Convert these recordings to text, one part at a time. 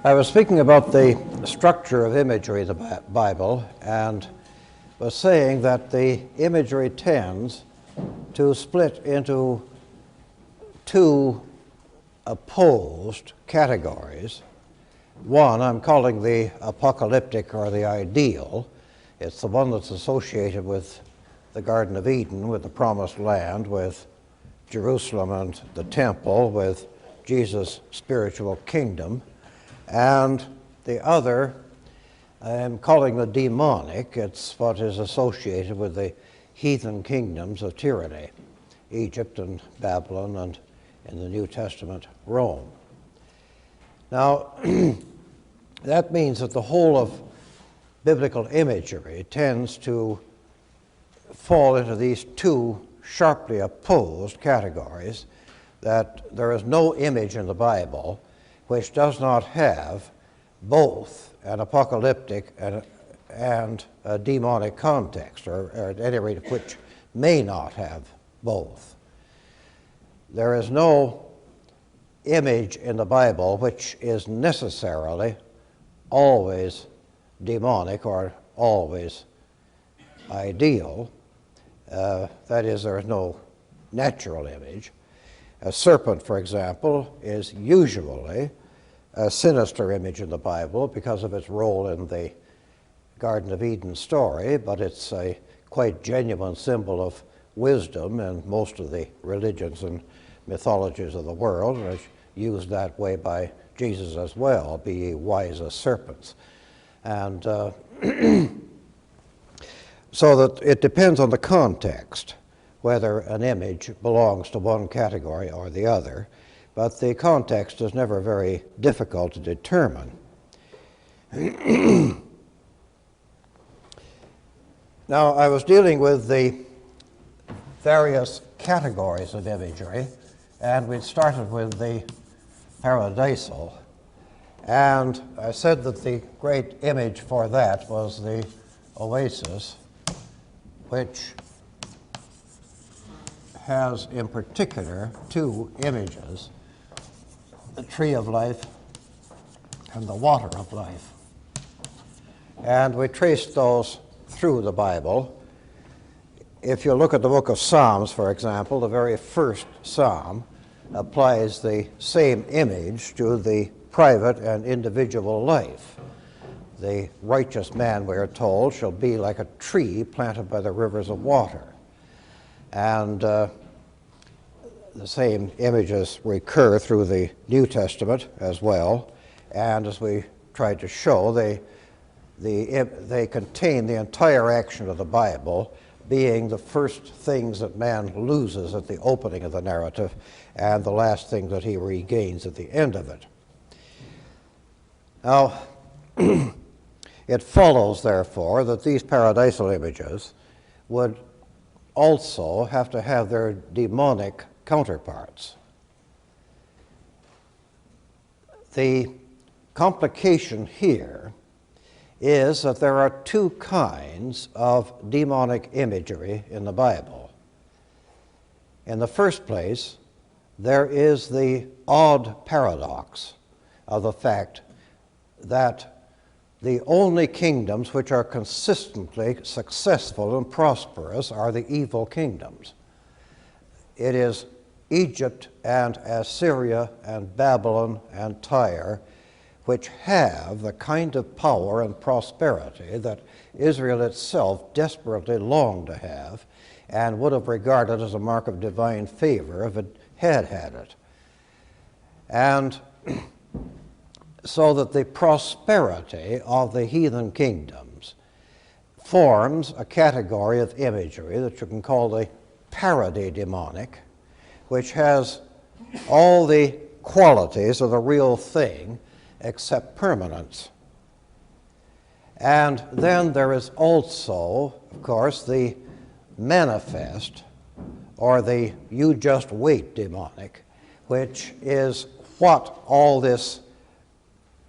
I was speaking about the structure of imagery in the Bible and was saying that the imagery tends to split into two opposed categories. One I'm calling the apocalyptic or the ideal. It's the one that's associated with the Garden of Eden, with the Promised Land, with Jerusalem and the Temple, with Jesus' spiritual kingdom. And the other I'm calling the demonic. It's what is associated with the heathen kingdoms of tyranny, Egypt and Babylon, and in the New Testament, Rome. Now, that means that the whole of biblical imagery tends to fall into these two sharply opposed categories, that there is no image in the Bible which does not have both an apocalyptic and a demonic context, or at any rate which may not have both. There is no image in the Bible which is necessarily always demonic or always ideal. That is, there is no natural image. A serpent, for example, is usually a sinister image in the Bible because of its role in the Garden of Eden story, but it's a quite genuine symbol of wisdom in most of the religions and mythologies of the world, and it's used that way by Jesus as well, be ye wise as serpents. And so that it depends on the context whether an image belongs to one category or the other, but the context is never very difficult to determine. Now, I was dealing with the various categories of imagery, and we started with the paradisal, and I said that the great image for that was the oasis, which has in particular two images, the tree of life and the water of life. And we traced those through the Bible. If you look at the book of Psalms, for example, the very first psalm applies the same image to the private and individual life. The righteous man, we are told, shall be like a tree planted by the rivers of water. And the same images recur through the New Testament as well. And as we tried to show, they contain the entire action of the Bible, being the first things that man loses at the opening of the narrative and the last thing that he regains at the end of it. Now, it follows, therefore, that these paradisal images would also have to have their demonic counterparts. The complication here is that there are two kinds of demonic imagery in the Bible. In the first place, there is the odd paradox of the fact that the only kingdoms which are consistently successful and prosperous are the evil kingdoms. It is Egypt and Assyria and Babylon and Tyre which have the kind of power and prosperity that Israel itself desperately longed to have and would have regarded as a mark of divine favor if it had had it. And so that the prosperity of the heathen kingdoms forms a category of imagery that you can call the parademonic, which has all the qualities of the real thing except permanence. And then there is also, of course, the manifest, or the you just wait demonic, which is what all this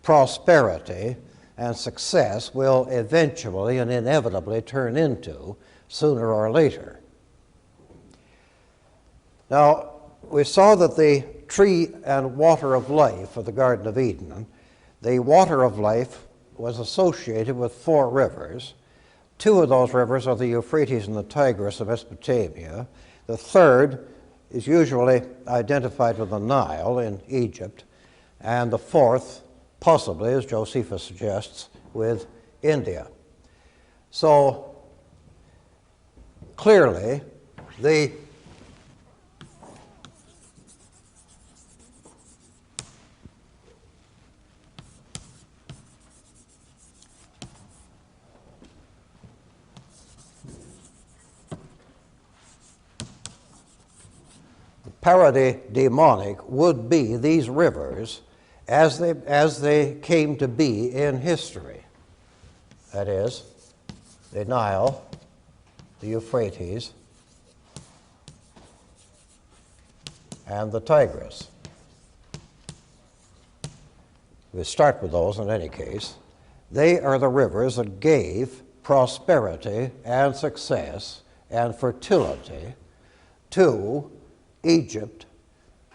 prosperity and success will eventually and inevitably turn into sooner or later. Now, we saw that the tree and water of life of the Garden of Eden, the water of life was associated with 4 rivers. 2 of those rivers are the Euphrates and the Tigris of Mesopotamia. The third is usually identified with the Nile in Egypt, and the fourth, possibly, as Josephus suggests, with India. So clearly, the parademonic would be these rivers as they came to be in history. That is, the Nile, the Euphrates, and the Tigris. We start with those in any case. They are the rivers that gave prosperity and success and fertility to Egypt,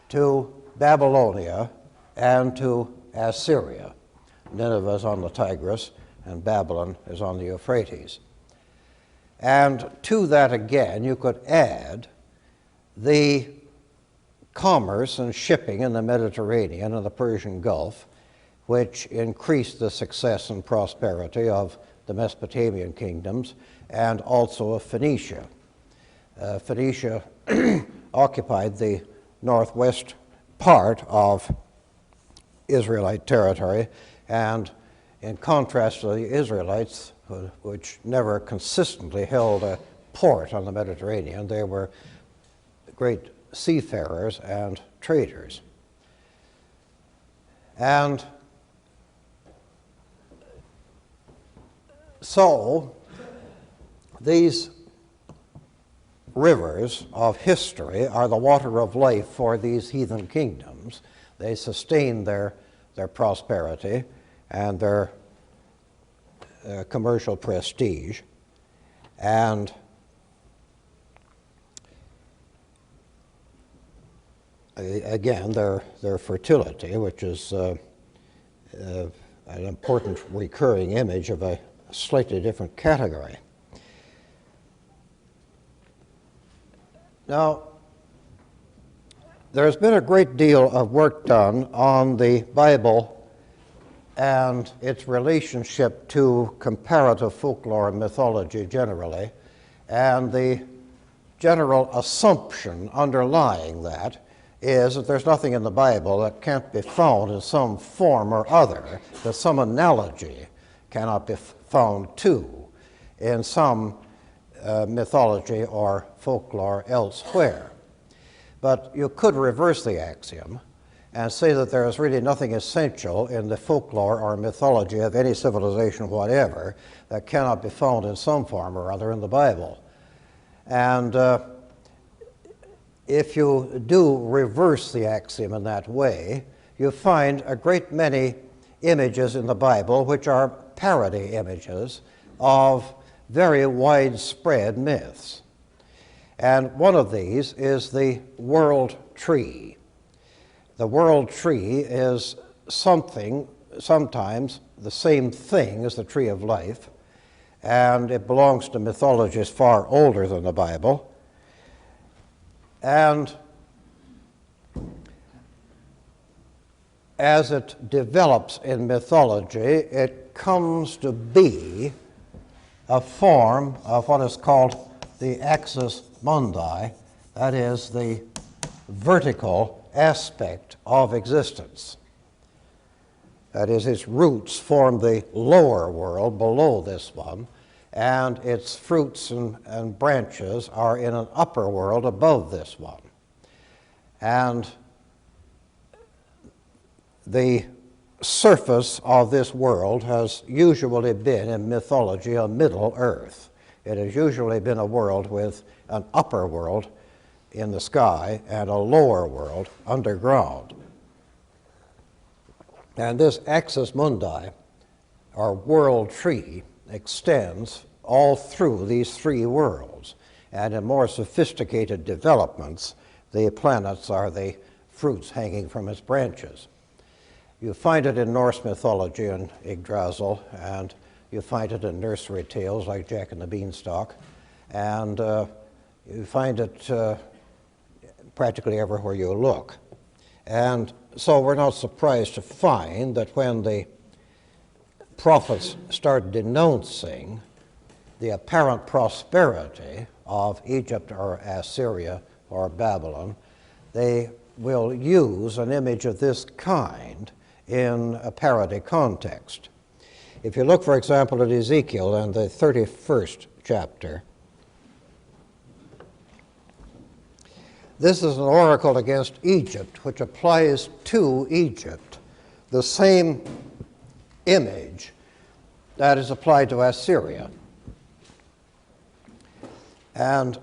to Babylonia, and to Assyria. Nineveh is on the Tigris, and Babylon is on the Euphrates. And to that again, you could add the commerce and shipping in the Mediterranean and the Persian Gulf, which increased the success and prosperity of the Mesopotamian kingdoms and also of Phoenicia. Phoenicia occupied the northwest part of Israelite territory, and in contrast to the Israelites, which never consistently held a port on the Mediterranean, they were great seafarers and traders. And so these rivers of history are the water of life for these heathen kingdoms. They sustain their prosperity and their commercial prestige. And again, their fertility, which is an important recurring image of a slightly different category. Now, there's been a great deal of work done on the Bible and its relationship to comparative folklore and mythology generally, and the general assumption underlying that is that there's nothing in the Bible that can't be found in some form or other, that some analogy cannot be found to in some mythology or folklore elsewhere. But you could reverse the axiom and say that there is really nothing essential in the folklore or mythology of any civilization whatever that cannot be found in some form or other in the Bible. And if you do reverse the axiom in that way, you find a great many images in the Bible which are parody images of very widespread myths. And one of these is the world tree. The world tree is sometimes the same thing as the tree of life, and it belongs to mythologies far older than the Bible. And as it develops in mythology, it comes to be a form of what is called the axis mundi, that is, the vertical aspect of existence. That is, its roots form the lower world below this one, and its fruits and branches are in an upper world above this one. And the surface of this world has usually been in mythology a middle earth. It has usually been a world with an upper world in the sky and a lower world underground. And this axis mundi, or world tree, extends all through these 3 worlds. And in more sophisticated developments, the planets are the fruits hanging from its branches. You find it in Norse mythology in Yggdrasil, and you find it in nursery tales like Jack and the Beanstalk, and you find it practically everywhere you look. And so we're not surprised to find that when the prophets start denouncing the apparent prosperity of Egypt or Assyria or Babylon, they will use an image of this kind in a parody context. If you look, for example, at Ezekiel in the 31st chapter, this is an oracle against Egypt, which applies to Egypt the same image that is applied to Assyria. And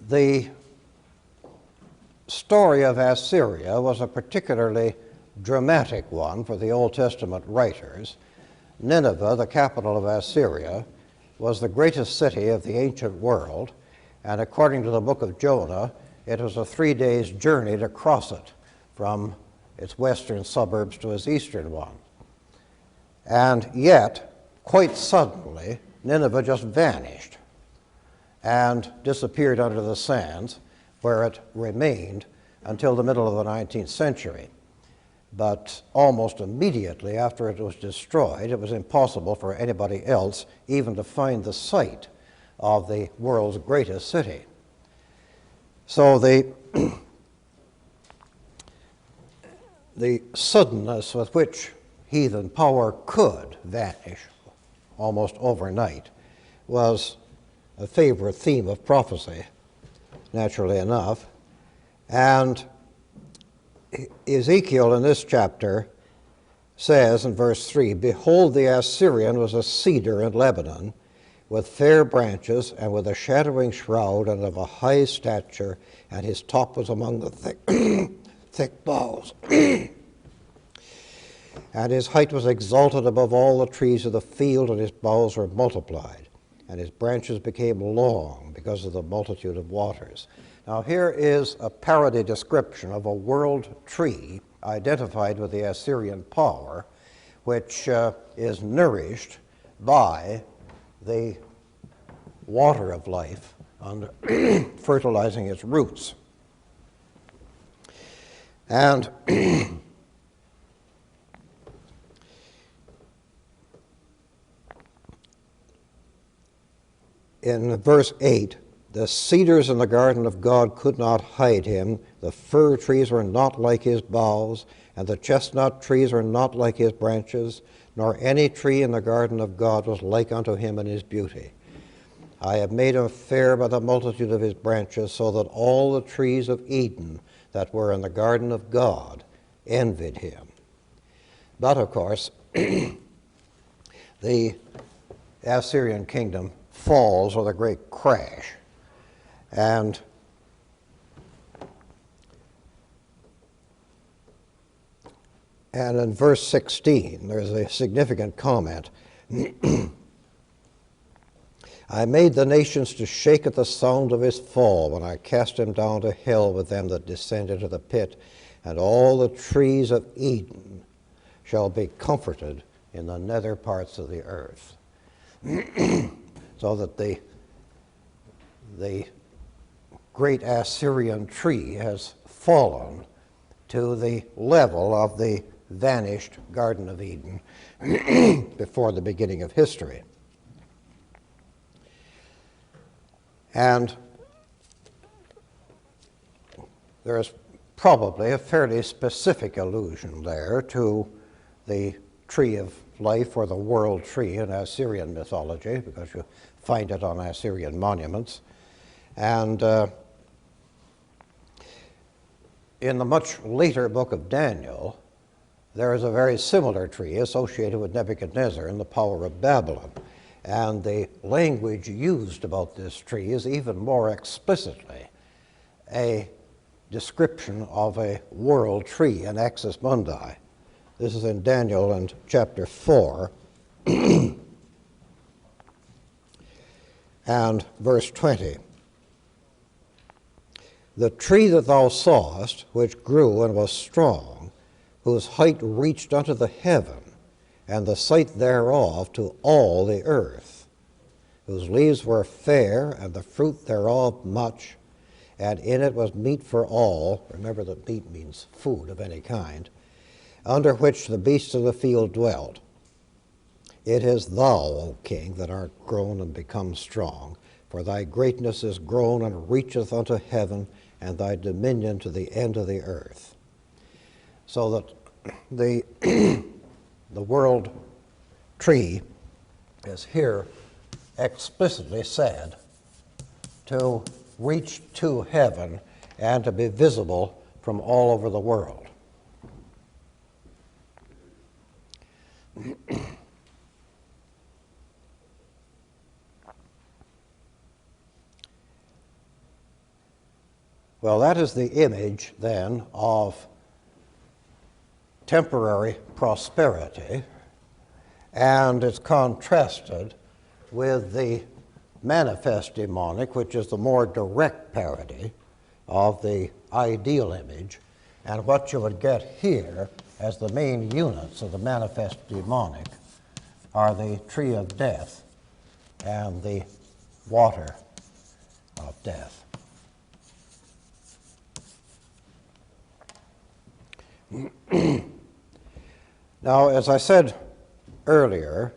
the story of Assyria was a particularly dramatic one for the Old Testament writers. Nineveh, the capital of Assyria, was the greatest city of the ancient world, and according to the book of Jonah, it was a 3 days journey to cross it from its western suburbs to its eastern one. And yet, quite suddenly, Nineveh just vanished and disappeared under the sands, where it remained until the middle of the 19th century. But almost immediately after it was destroyed, it was impossible for anybody else even to find the site of the world's greatest city. So the suddenness with which heathen power could vanish almost overnight was a favorite theme of prophecy, naturally enough. And Ezekiel in this chapter says in verse 3, "Behold, the Assyrian was a cedar in Lebanon, with fair branches and with a shadowing shroud and of a high stature, and his top was among the thick boughs. And his height was exalted above all the trees of the field, and his boughs were multiplied, and his branches became long because of the multitude of waters." Now here is a parody description of a world tree identified with the Assyrian power, which is nourished by the water of life under fertilizing its roots. And in verse 8, "The cedars in the garden of God could not hide him. The fir trees were not like his boughs, and the chestnut trees were not like his branches, nor any tree in the garden of God was like unto him in his beauty. I have made him fair by the multitude of his branches, so that all the trees of Eden that were in the garden of God envied him." But of course, the Assyrian kingdom falls with a great crash. And in verse 16, there's a significant comment. "I made the nations to shake at the sound of his fall, when I cast him down to hell with them that descend into the pit, and all the trees of Eden shall be comforted in the nether parts of the earth." So that the great Assyrian tree has fallen to the level of the vanished Garden of Eden before the beginning of history. And there is probably a fairly specific allusion there to the tree of life, or the world tree in Assyrian mythology, because you find it on Assyrian monuments. And in the much later book of Daniel, there is a very similar tree associated with Nebuchadnezzar and the power of Babylon. And the language used about this tree is even more explicitly a description of a world tree, an axis mundi. This is in Daniel and chapter 4 and verse 20. "The tree that thou sawest, which grew and was strong, whose height reached unto the heaven, and the sight thereof to all the earth, whose leaves were fair, and the fruit thereof much, and in it was meat for all. Remember that meat means food of any kind, under which the beasts of the field dwelt. It is thou, O king, that art grown and become strong, for thy greatness is grown and reacheth unto heaven, and thy dominion to the end of the earth. So that the world tree is here explicitly said to reach to heaven and to be visible from all over the world. Well, that is the image then of temporary prosperity, and it's contrasted with the manifest demonic, which is the more direct parody of the ideal image. And what you would get here as the main units of the manifest demonic are the tree of death and the water of death. Now, as I said earlier,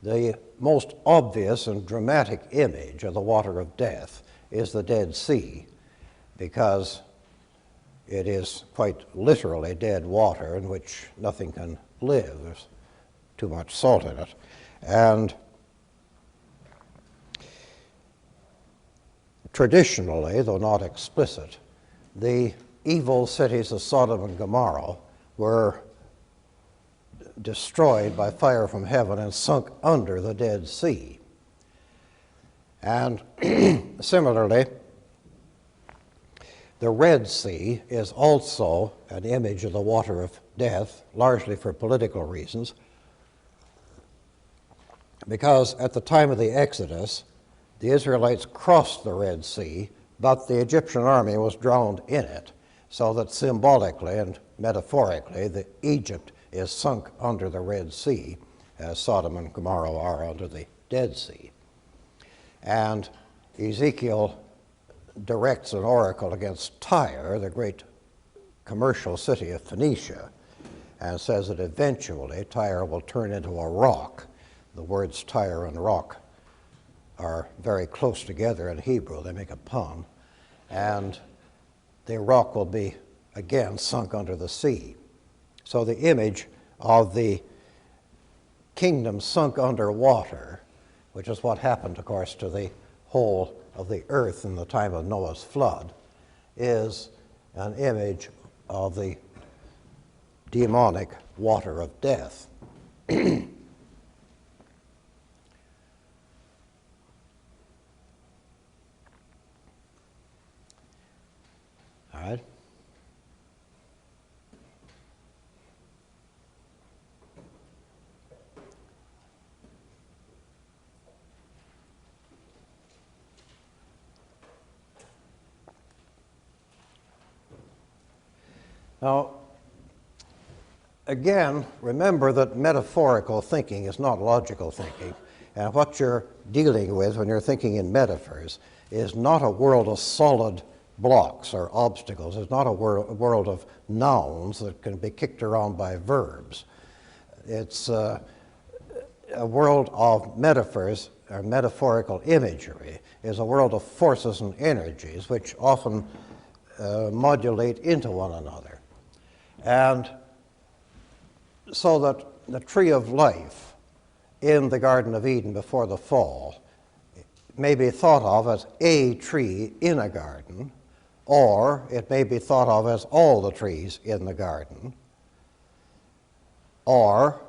the most obvious and dramatic image of the water of death is the Dead Sea, because it is quite literally dead water in which nothing can live. There's too much salt in it. And traditionally, though not explicit, the evil cities of Sodom and Gomorrah were destroyed by fire from heaven and sunk under the Dead Sea. And similarly, the Red Sea is also an image of the water of death, largely for political reasons, because at the time of the Exodus, the Israelites crossed the Red Sea, but the Egyptian army was drowned in it, so that symbolically and metaphorically, Egypt is sunk under the Red Sea, as Sodom and Gomorrah are under the Dead Sea. And Ezekiel directs an oracle against Tyre, the great commercial city of Phoenicia, and says that eventually Tyre will turn into a rock. The words Tyre and rock are very close together in Hebrew. They make a pun. And the rock will be again sunk under the sea. So the image of the kingdom sunk under water, which is what happened, of course, to the whole of the earth in the time of Noah's flood, is an image of the demonic water of death. All right. Now, again, remember that metaphorical thinking is not logical thinking, and what you're dealing with when you're thinking in metaphors is not a world of solid blocks or obstacles. It's not a world of nouns that can be kicked around by verbs. It's a world of metaphors, or metaphorical imagery, is a world of forces and energies which often modulate into one another. And so that the tree of life in the Garden of Eden before the fall may be thought of as a tree in a garden, or it may be thought of as all the trees in the garden, or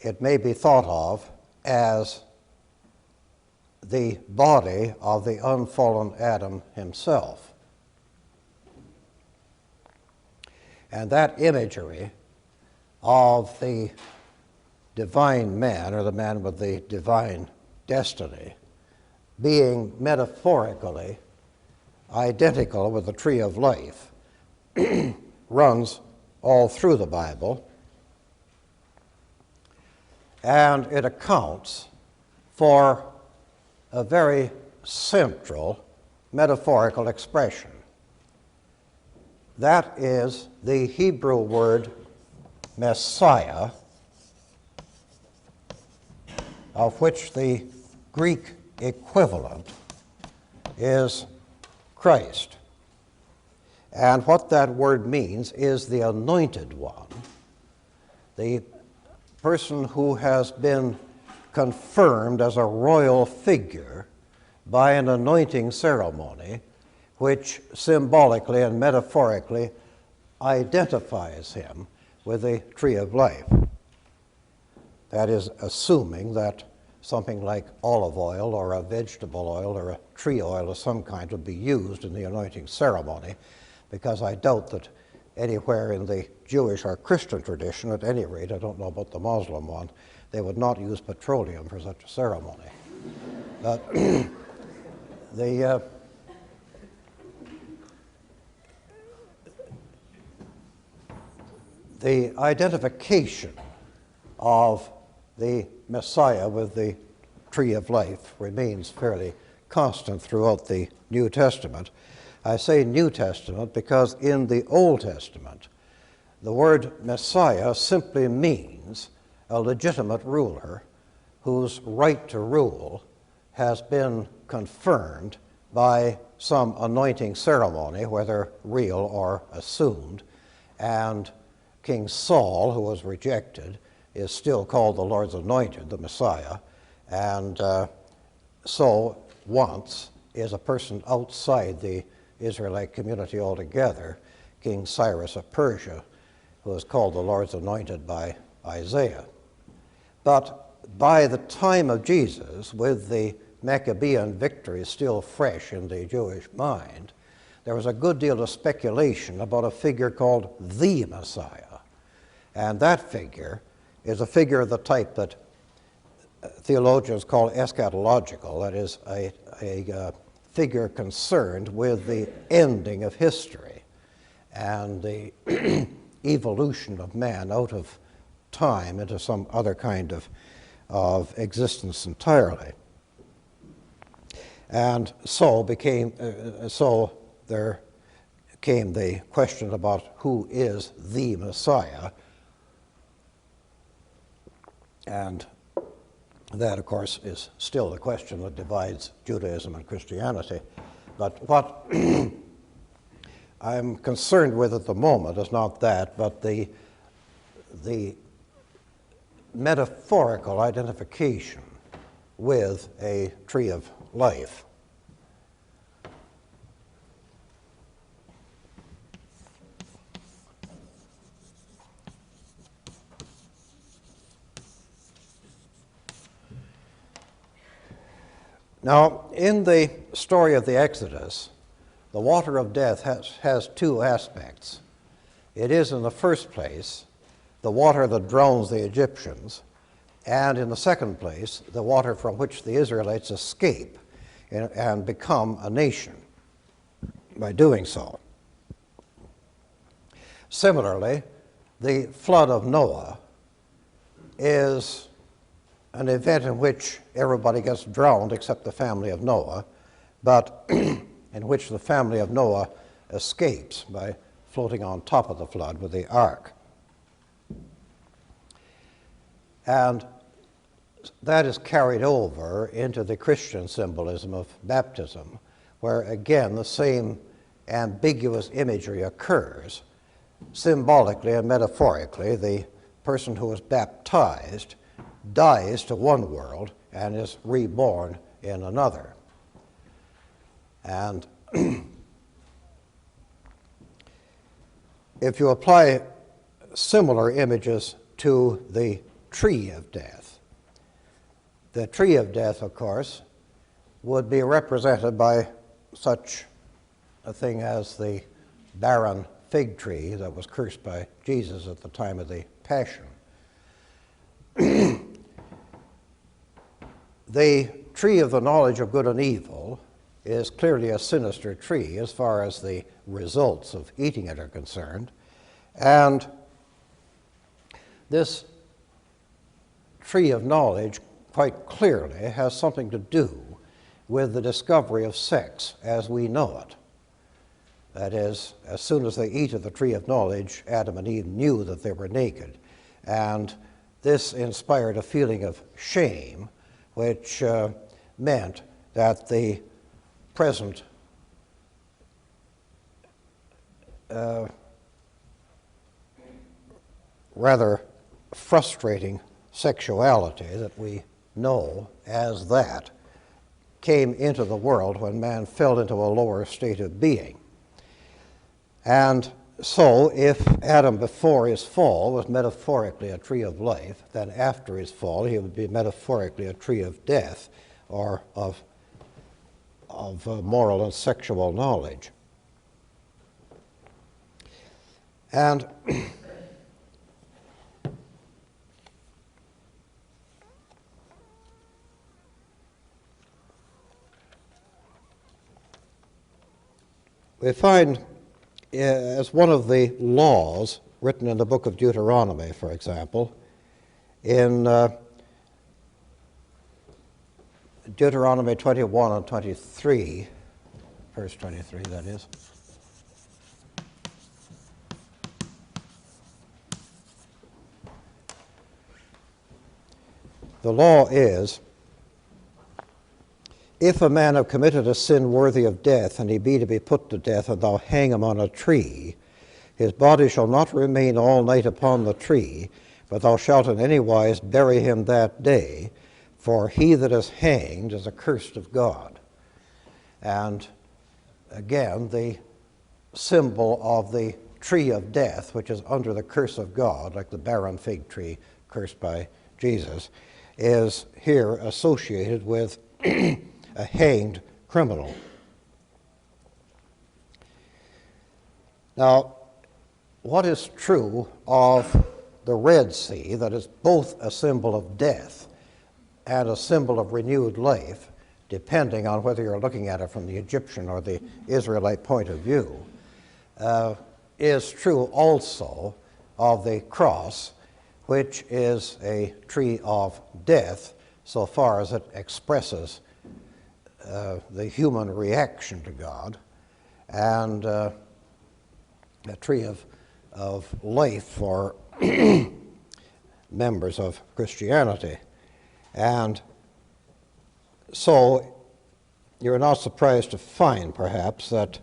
it may be thought of as the body of the unfallen Adam himself. And that imagery of the divine man, or the man with the divine destiny, being metaphorically identical with the tree of life, runs all through the Bible, and it accounts for a very central metaphorical expression. That is the Hebrew word Messiah, of which the Greek equivalent is Christ. And what that word means is the anointed one, the person who has been confirmed as a royal figure by an anointing ceremony, which symbolically and metaphorically identifies him with the tree of life. That is, assuming that something like olive oil or a vegetable oil or a tree oil of some kind would be used in the anointing ceremony, because I doubt that anywhere in the Jewish or Christian tradition, at any rate, I don't know about the Muslim one, they would not use petroleum for such a ceremony. But the identification of the Messiah with the tree of life remains fairly constant throughout the New Testament. I say New Testament because in the Old Testament, the word Messiah simply means a legitimate ruler whose right to rule has been confirmed by some anointing ceremony, whether real or assumed. And King Saul, who was rejected, is still called the Lord's anointed, the Messiah, and so once is a person outside the Israelite community altogether, King Cyrus of Persia, who is called the Lord's anointed by Isaiah. But by the time of Jesus, with the Maccabean victory still fresh in the Jewish mind, there was a good deal of speculation about a figure called the Messiah. And that figure is a figure of the type that theologians call eschatological, that is, a figure concerned with the ending of history and the evolution of man out of time into some other kind of existence entirely. And so there came the question about who is the Messiah. And that, of course, is still the question that divides Judaism and Christianity. But what I'm concerned with at the moment is not that, but the metaphorical identification with a tree of life. Now, in the story of the Exodus, the water of death has two aspects. It is, in the first place, the water that drowns the Egyptians, and in the second place, the water from which the Israelites escape and become a nation by doing so. Similarly, the flood of Noah is an event in which everybody gets drowned except the family of Noah, but in which the family of Noah escapes by floating on top of the flood with the ark. And that is carried over into the Christian symbolism of baptism, where again the same ambiguous imagery occurs. Symbolically and metaphorically, the person who is baptized dies to one world and is reborn in another. And if you apply similar images to the tree of death, the tree of death, of course, would be represented by such a thing as the barren fig tree that was cursed by Jesus at the time of the Passion. The tree of the knowledge of good and evil is clearly a sinister tree as far as the results of eating it are concerned, And this tree of knowledge quite clearly has something to do with the discovery of sex as we know it. That is, as soon as they eat of the tree of knowledge, Adam and Eve knew that they were naked. And this inspired a feeling of shame, which meant that the present rather frustrating sexuality that we know as that came into the world when man fell into a lower state of being. And so if Adam before his fall was metaphorically a tree of life, then after his fall he would be metaphorically a tree of death, or of moral and sexual knowledge. And we find as one of the laws written in the book of Deuteronomy, for example, in Deuteronomy 21 and 23, verse 23 that is, the law is, if a man have committed a sin worthy of death, and he be to be put to death, and thou hang him on a tree, his body shall not remain all night upon the tree, but thou shalt in any wise bury him that day, for he that is hanged is accursed of God. And again, the symbol of the tree of death, which is under the curse of God, like the barren fig tree cursed by Jesus, is here associated with a hanged criminal. Now, what is true of the Red Sea, that is both a symbol of death and a symbol of renewed life, depending on whether you're looking at it from the Egyptian or the Israelite point of view, is true also of the cross, which is a tree of death so far as it expresses the human reaction to God, and a tree of life for members of Christianity. And so you're not surprised to find, perhaps, that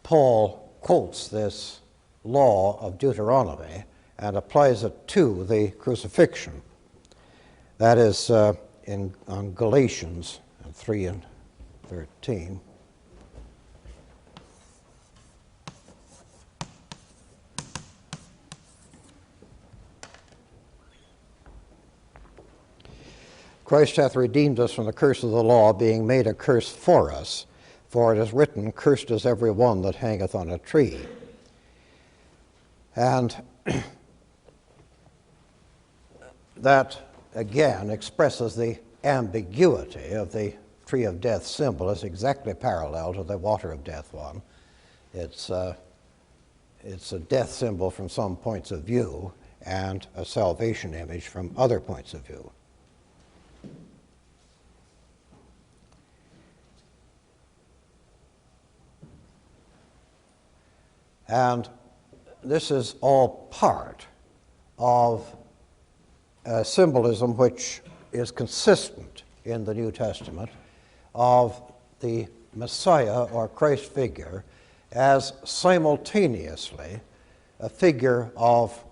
Paul quotes this law of Deuteronomy and applies it to the crucifixion. That is on Galatians 3 and 13. Christ hath redeemed us from the curse of the law, being made a curse for us. For it is written, cursed is every one that hangeth on a tree. And that, again, expresses the ambiguity of the tree of death symbol. Is exactly parallel to the water of death one. It's a death symbol from some points of view and a salvation image from other points of view. And this is all part of a symbolism which is consistent in the New Testament of the Messiah or Christ figure as simultaneously a figure of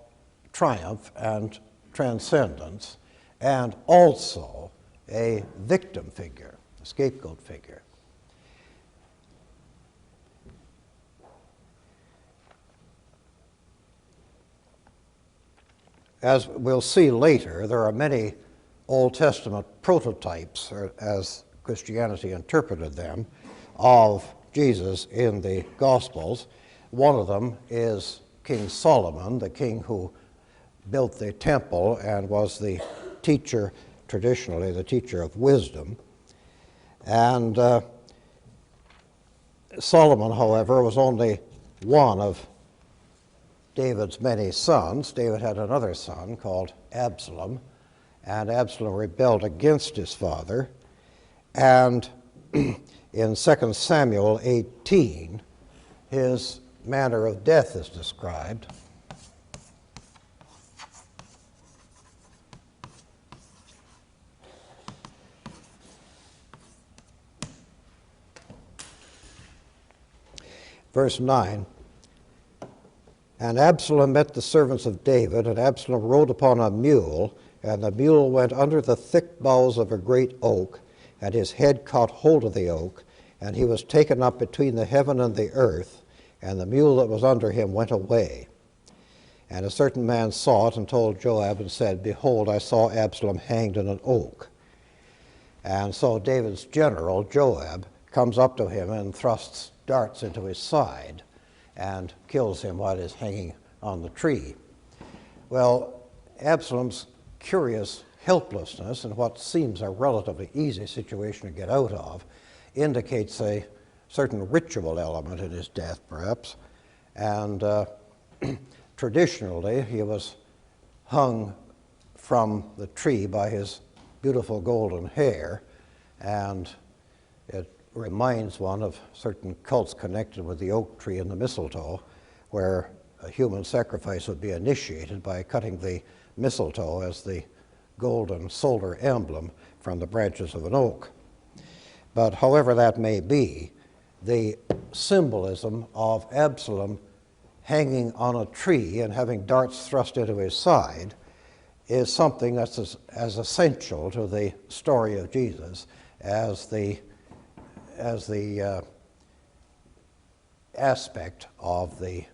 triumph and transcendence, and also a victim figure, a scapegoat figure. As we'll see later, there are many Old Testament prototypes, or as Christianity interpreted them, of Jesus in the Gospels. One of them is King Solomon, the king who built the temple and was the teacher, traditionally the teacher of wisdom. And Solomon, however, was only one of David's many sons, David had another son called Absalom, and Absalom rebelled against his father. And in 2 Samuel 18, his manner of death is described. Verse 9, and Absalom met the servants of David, and Absalom rode upon a mule, and the mule went under the thick boughs of a great oak, and his head caught hold of the oak, and he was taken up between the heaven and the earth, and the mule that was under him went away. And a certain man saw it and told Joab and said, behold, I saw Absalom hanged in an oak. And so David's general, Joab, comes up to him and thrusts darts into his side and kills him while he's hanging on the tree. Well, Absalom's curious helplessness in what seems a relatively easy situation to get out of indicates a certain ritual element in his death, perhaps. And traditionally, he was hung from the tree by his beautiful golden hair, and it reminds one of certain cults connected with the oak tree and the mistletoe, where a human sacrifice would be initiated by cutting the mistletoe as the golden solar emblem from the branches of an oak. But however that may be, the symbolism of Absalom hanging on a tree and having darts thrust into his side is something that's as essential to the story of Jesus as the aspect of the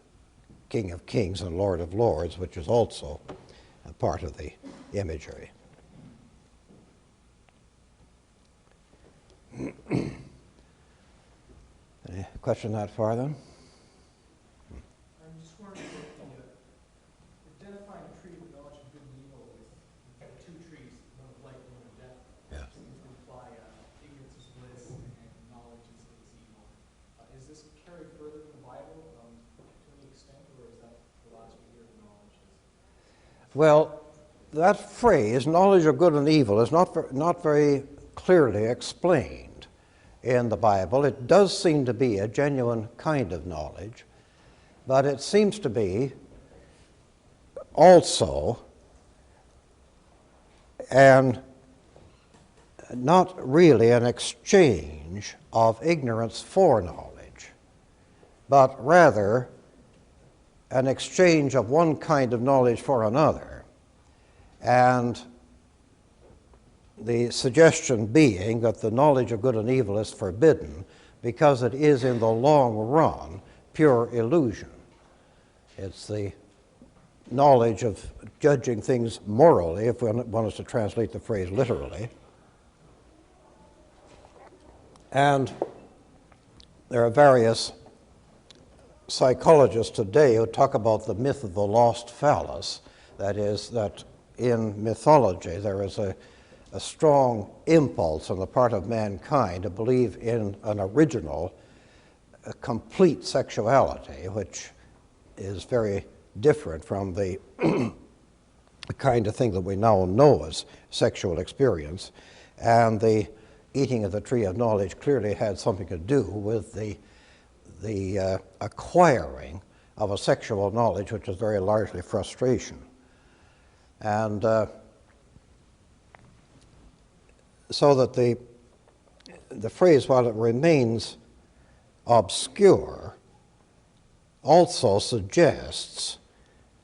King of Kings and Lord of Lords, which is also a part of the imagery. Any question that far then? I'm just wondering if identifying a tree with knowledge of good and evil with two trees, one of life and one of death, seems to imply ignorance is bliss and knowledge is evil. Is this carried further in the Bible to any extent, or is that the last we hear of knowledge? Well, that phrase, knowledge of good and evil, is not very clearly explained in the Bible. It does seem to be a genuine kind of knowledge, but it seems to be also not really an exchange of ignorance for knowledge, but rather an exchange of one kind of knowledge for another. And the suggestion being that the knowledge of good and evil is forbidden because it is in the long run pure illusion. It's the knowledge of judging things morally, if one is to translate the phrase literally. And there are various psychologists today who talk about the myth of the lost phallus. That is, that in mythology there is a strong impulse on the part of mankind to believe in an original, a complete sexuality, which is very different from the kind of thing that we now know as sexual experience. And the eating of the tree of knowledge clearly had something to do with the acquiring of a sexual knowledge, which is very largely frustration. And so that the phrase, while it remains obscure, also suggests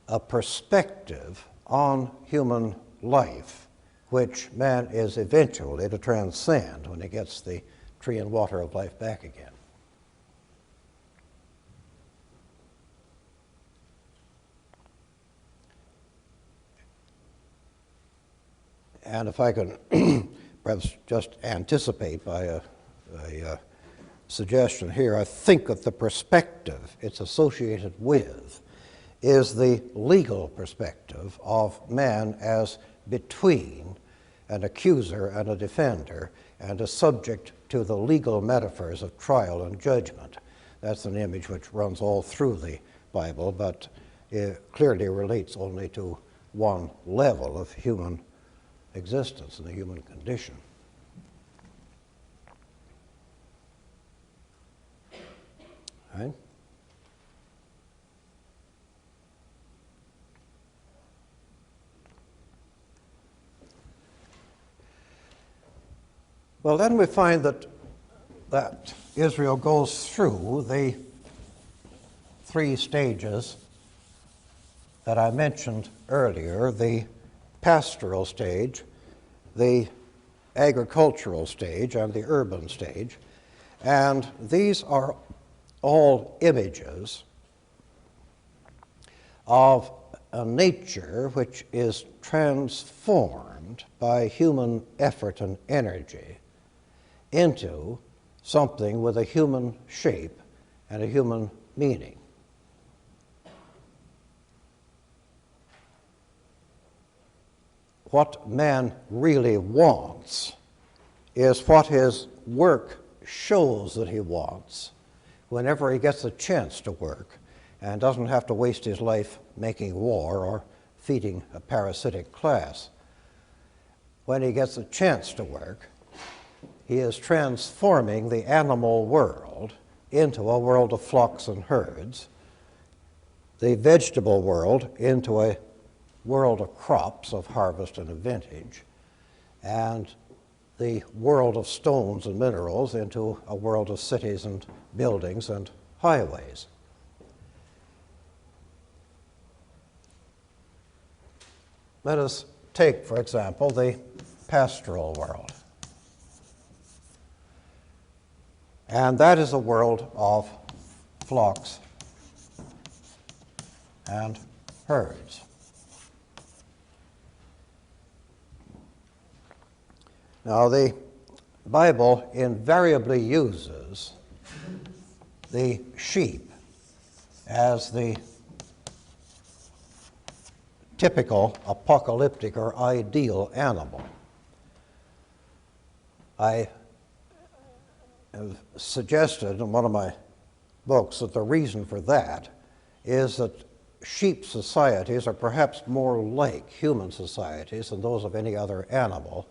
a perspective on human life which man is eventually to transcend when he gets the tree and water of life back again. And if I can perhaps just anticipate by a suggestion here, I think that the perspective it's associated with is the legal perspective of man as between an accuser and a defender, and a subject to the legal metaphors of trial and judgment. That's an image which runs all through the Bible, but clearly relates only to one level of human existence and the human condition. Right? Well, then we find that Israel goes through the three stages that I mentioned earlier: the pastoral stage, the agricultural stage, and the urban stage. And these are all images of a nature which is transformed by human effort and energy into something with a human shape and a human meaning. What man really wants is what his work shows that he wants whenever he gets a chance to work and doesn't have to waste his life making war or feeding a parasitic class. When he gets a chance to work, he is transforming the animal world into a world of flocks and herds, the vegetable world into a world of crops, of harvest and of vintage, and the world of stones and minerals into a world of cities and buildings and highways. Let us take, for example, the pastoral world. And that is a world of flocks and herds. Now, the Bible invariably uses the sheep as the typical apocalyptic or ideal animal. I have suggested in one of my books that the reason for that is that sheep societies are perhaps more like human societies than those of any other animal,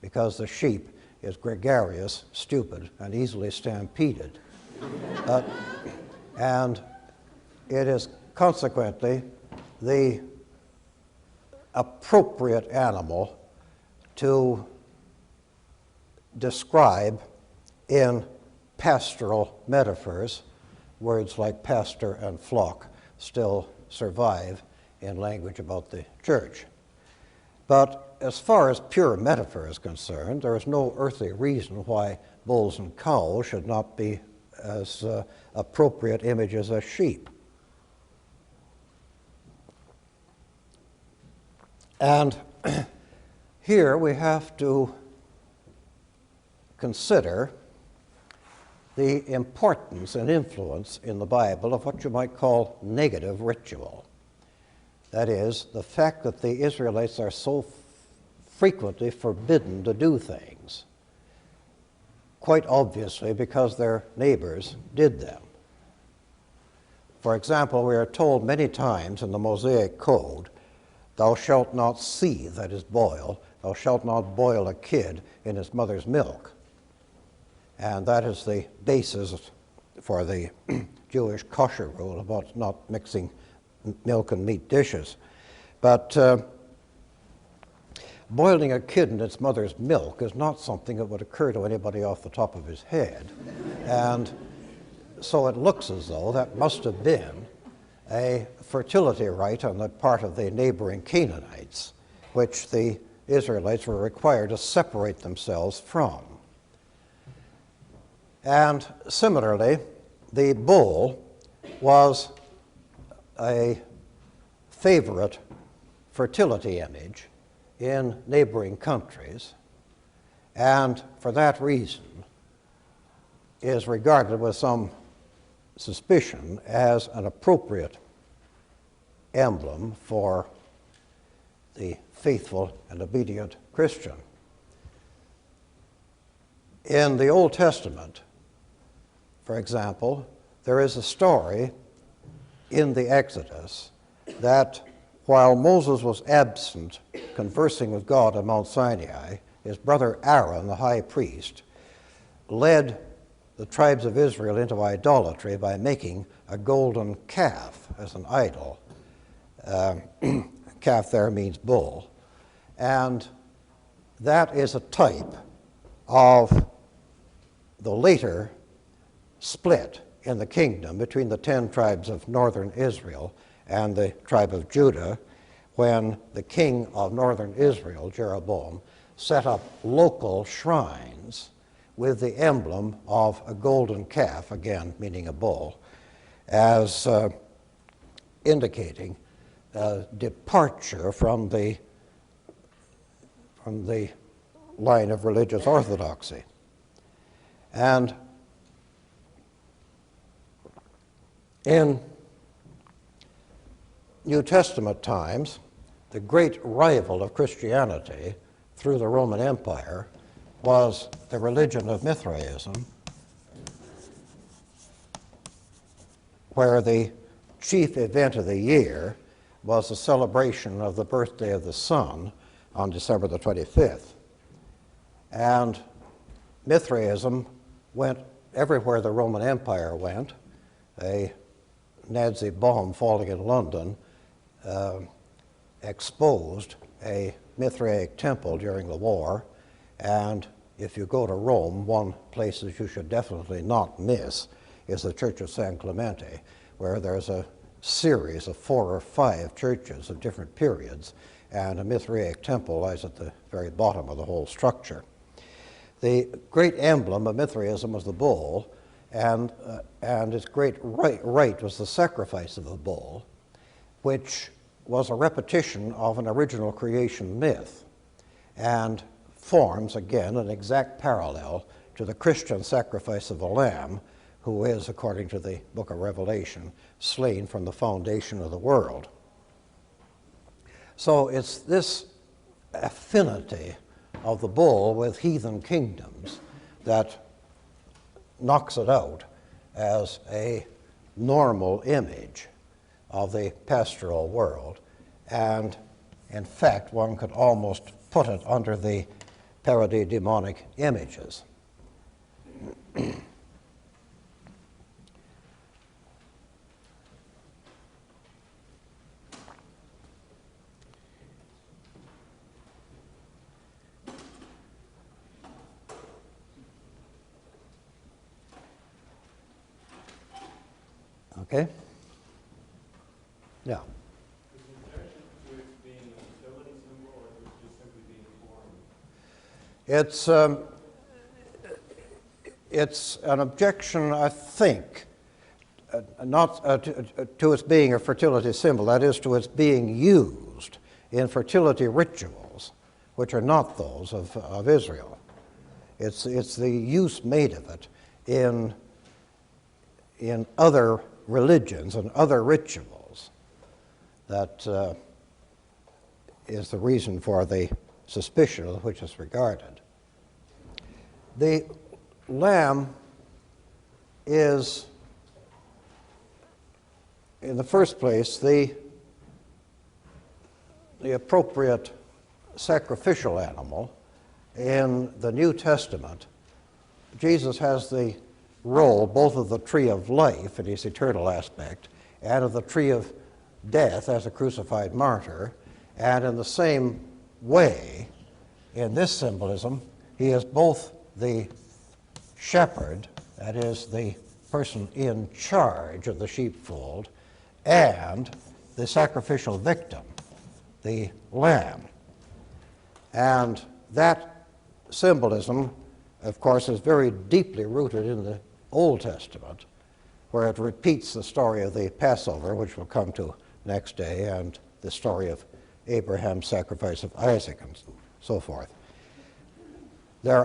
because the sheep is gregarious, stupid, and easily stampeded. And it is consequently the appropriate animal to describe in pastoral metaphors. Words like pastor and flock still survive in language about the church. But as far as pure metaphor is concerned, there is no earthly reason why bulls and cows should not be as appropriate images as sheep. And here we have to consider the importance and influence in the Bible of what you might call negative ritual. That is, the fact that the Israelites are so frequently forbidden to do things, quite obviously because their neighbors did them. For example, we are told many times in the Mosaic Code, "Thou shalt not seethe," that is boil, "thou shalt not boil a kid in his mother's milk." And that is the basis for the Jewish kosher rule about not mixing milk and meat dishes. But boiling a kid in its mother's milk is not something that would occur to anybody off the top of his head. And so it looks as though that must have been a fertility rite on the part of the neighboring Canaanites, which the Israelites were required to separate themselves from. And similarly, the bull was a favorite fertility image in neighboring countries, and for that reason is regarded with some suspicion as an appropriate emblem for the faithful and obedient Christian. In the Old Testament, for example, there is a story in the Exodus that while Moses was absent, conversing with God on Mount Sinai, his brother Aaron, the high priest, led the tribes of Israel into idolatry by making a golden calf as an idol. Calf there means bull. And that is a type of the later split in the kingdom between the 10 tribes of northern Israel and the tribe of Judah, when the king of northern Israel, Jeroboam, set up local shrines with the emblem of a golden calf, again meaning a bull, as indicating a departure from the line of religious orthodoxy. And in New Testament times, the great rival of Christianity through the Roman Empire was the religion of Mithraism, where the chief event of the year was the celebration of the birthday of the sun on December the 25th. And Mithraism went everywhere the Roman Empire went. A Nazi bomb falling in London exposed a Mithraic temple during the war, and if you go to Rome, one place that you should definitely not miss is the Church of San Clemente, where there's a series of 4 or 5 churches of different periods, and a Mithraic temple lies at the very bottom of the whole structure. The great emblem of Mithraism was the bull, and its great rite was the sacrifice of the bull, which was a repetition of an original creation myth, and forms, again, an exact parallel to the Christian sacrifice of the Lamb, who is, according to the book of Revelation, slain from the foundation of the world. So it's this affinity of the bull with heathen kingdoms that knocks it out as a normal image of the pastoral world. And in fact, one could almost put it under the parademonic images. Okay? Yeah. Is the objection to it being a utility symbol, or is it just simply being formed? It's an objection, I think, not to its being a fertility symbol, that is, to its being used in fertility rituals, which are not those of Israel. It's the use made of it in other religions and other rituals that is the reason for the suspicion with which it's regarded. The lamb is, in the first place, the appropriate sacrificial animal. In the New Testament, Jesus has the role both of the tree of life in his eternal aspect and of the tree of death as a crucified martyr, and in the same way, in this symbolism, he is both the shepherd, that is, the person in charge of the sheepfold, and the sacrificial victim, the lamb. And that symbolism, of course, is very deeply rooted in the Old Testament, where it repeats the story of the Passover, which we'll come to next day, and the story of Abraham's sacrifice of Isaac and so forth. There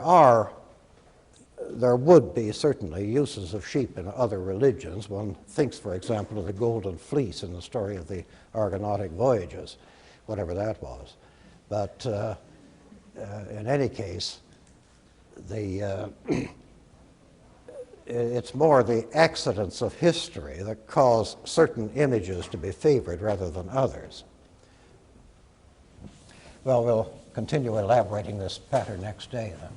would be certainly uses of sheep in other religions. One thinks, for example, of the golden fleece in the story of the Argonautic voyages, whatever that was. But in any case, it's more the accidents of history that cause certain images to be favored rather than others. Well, we'll continue elaborating this pattern next day then.